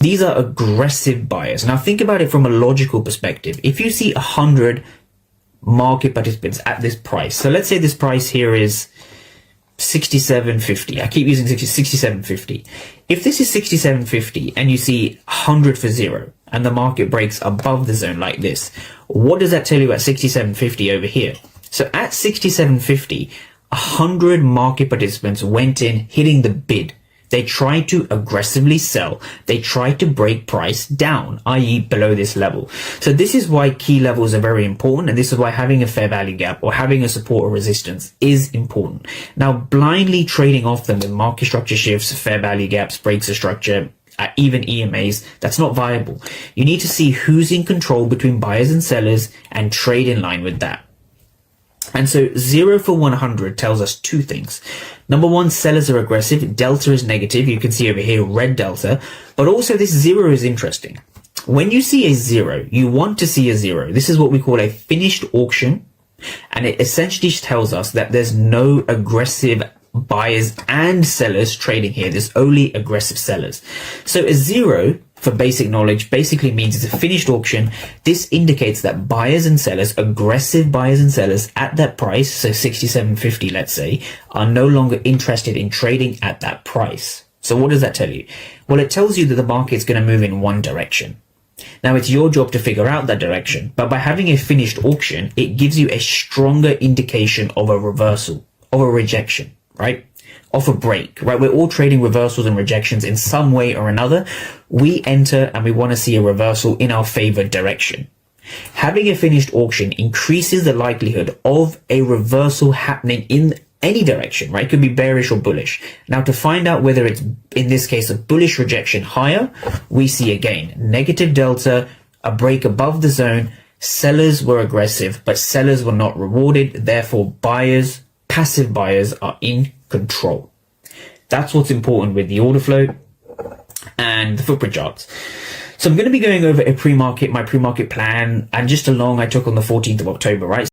These are aggressive buyers. Now think about it from a logical perspective. If you see 100 market participants at this price, so let's say this price here is 67.50. I keep using 67.50. If this is 67.50 and you see 100 for zero and the market breaks above the zone like this, what does that tell you at 67.50 over here? So at 67.50, 100 market participants went in hitting the bid. They tried to aggressively sell. They tried to break price down, i.e. below this level. So this is why key levels are very important. And this is why having a fair value gap or having a support or resistance is important. Now, blindly trading off them with market structure shifts, fair value gaps, breaks of structure, even EMAs, that's not viable. You need to see who's in control between buyers and sellers and trade in line with that. And so 0 for 100 tells us two things. Number one, sellers are aggressive. Delta is negative. You can see over here, red delta. But also this 0 is interesting. When you see a 0, you want to see a 0. This is what we call a finished auction. And it essentially tells us that there's no aggressive buyers and sellers trading here. There's only aggressive sellers. So a 0, for basic knowledge, basically means it's a finished auction. This indicates that buyers and sellers, aggressive buyers and sellers at that price, so 67.50 let's say, are no longer interested in trading at that price. So what does that tell you? Well, it tells you that the market's going to move in one direction. Now it's your job to figure out that direction, but by having a finished auction, it gives you a stronger indication of a reversal, of a rejection, right? Of a break, right? We're all trading reversals and rejections in some way or another. We enter and we want to see a reversal in our favored direction. Having a finished auction increases the likelihood of a reversal happening in any direction, right? It could be bearish or bullish. Now, to find out whether it's, in this case, a bullish rejection higher, we see again, negative delta, a break above the zone. Sellers were aggressive, but sellers were not rewarded. Therefore, buyers, passive buyers are in control. That's what's important with the order flow and the footprint charts. So I'm going to be going over my pre-market plan and just a long I took on the 14th of October, right?